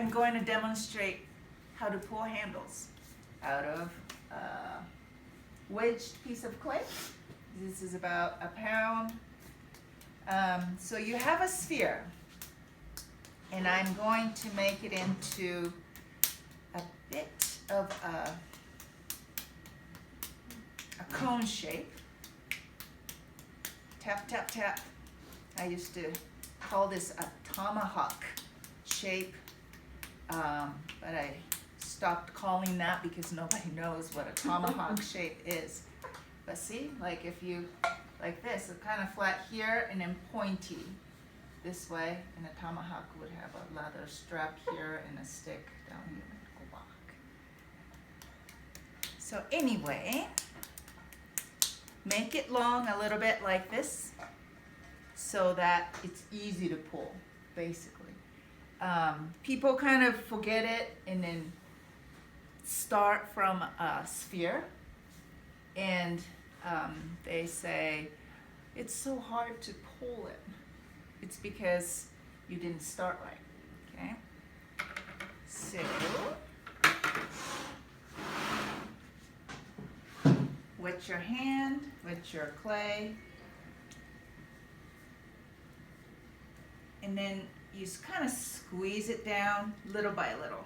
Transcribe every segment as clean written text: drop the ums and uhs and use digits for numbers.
I'm going to demonstrate how to pull handles out of a wedged piece of clay. This is about a pound. So you have a sphere, and I'm going to make it into a bit of a cone shape. Tap, tap, tap. I used to call this a tomahawk shape, but I stopped calling that because nobody knows what a tomahawk shape is. But see, like if you, like this, it's kind of flat here and then pointy this way, and a tomahawk would have a leather strap here and a stick down here. So anyway, make it long a little bit like this so that it's easy to pull, basically. People kind of forget it and then start from a sphere, and they say, it's so hard to pull it. It's because you didn't start right, okay? So, wet your hand with your clay, and then you kind of squeeze it down little by little.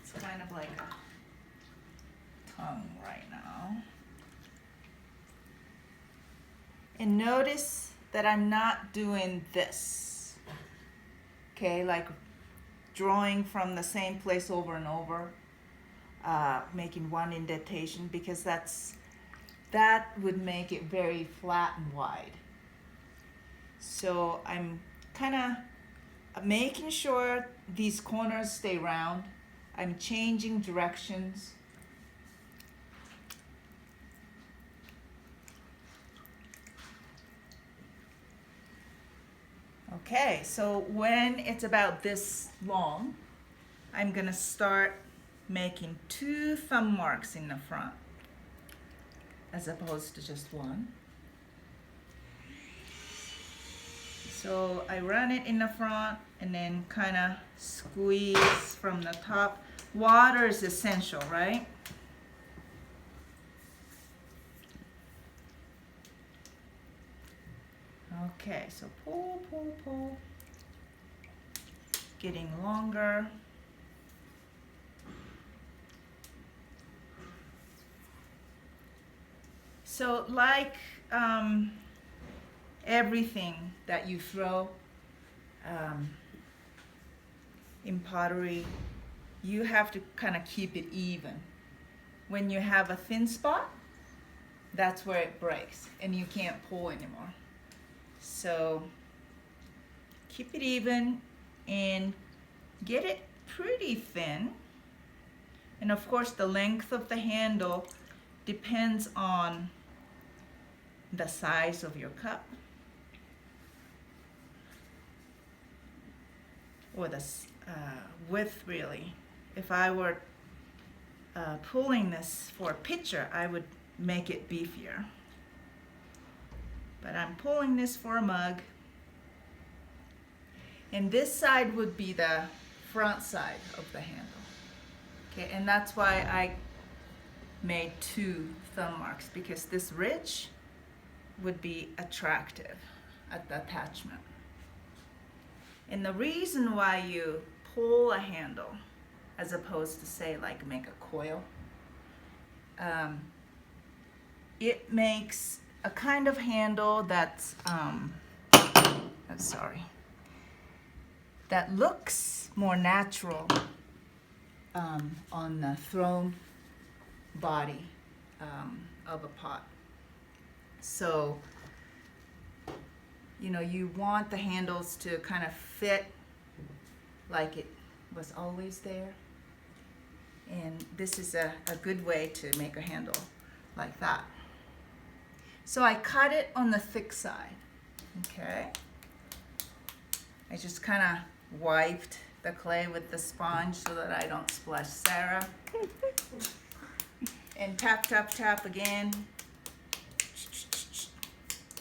It's kind of like a tongue right now. And notice that I'm not doing this, okay, like drawing from the same place over and over, making one indentation, because that would make it very flat and wide. So I'm kind of making sure these corners stay round. I'm changing directions. Okay, so when it's about this long, I'm gonna start making 2 thumb marks in the front as opposed to just one. So I run it in the front and then kind of squeeze from the top. Water is essential, right? Okay, so pull, pull, pull. Getting longer. So like everything that you throw in pottery, you have to kind of keep it even. When you have a thin spot, that's where it breaks and you can't pull anymore. So keep it even and get it pretty thin. And of course the length of the handle depends on the size of your cup or the width, really. If I were pulling this for a pitcher, I would make it beefier. But I'm pulling this for a mug. And this side would be the front side of the handle. Okay, and that's why I made 2 thumb marks, because this ridge would be attractive at the attachment. And the reason why you pull a handle as opposed to, say, like make a coil, it makes a kind of handle that's that looks more natural on the thrown body of a pot. So, you know, you want the handles to kind of fit like it was always there. And this is a good way to make a handle like that. So I cut it on the thick side, okay? I just kind of wiped the clay with the sponge so that I don't splash Sarah. and tap, tap, tap again.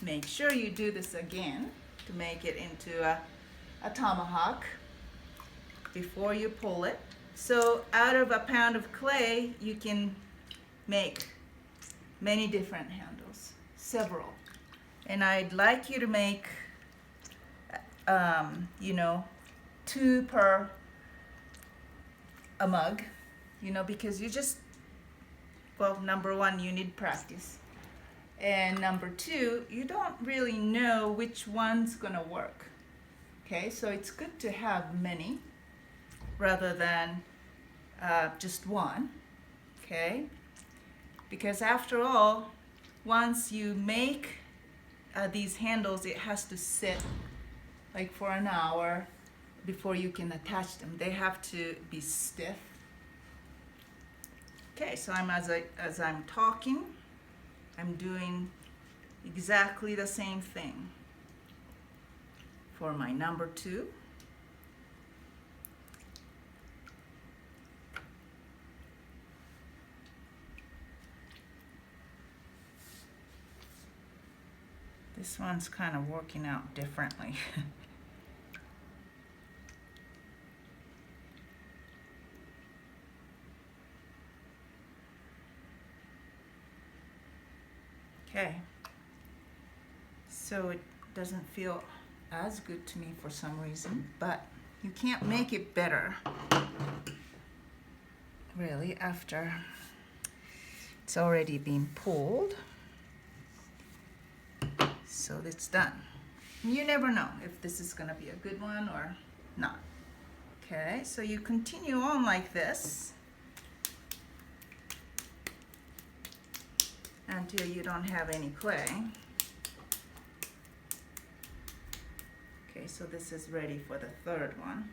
Make sure you do this again to make it into a tomahawk before you pull it. So out of a pound of clay, you can make many different handles, several. And I'd like you to make, you know, 2 per a mug, you know, because you just, well, number 1, you need practice. And number 2, you don't really know which one's gonna work. Okay, so it's good to have many rather than just one, okay? Because after all, once you make these handles, it has to sit like for an hour before you can attach them. They have to be stiff. Okay, so as I'm talking, I'm doing exactly the same thing for my number 2. This one's kind of working out differently. Okay, so it doesn't feel as good to me for some reason, but you can't make it better really after it's already been pulled. So it's done. You never know if this is gonna be a good one or not. Okay, so you continue on like this until you don't have any clay. Okay, so this is ready for the 3rd one.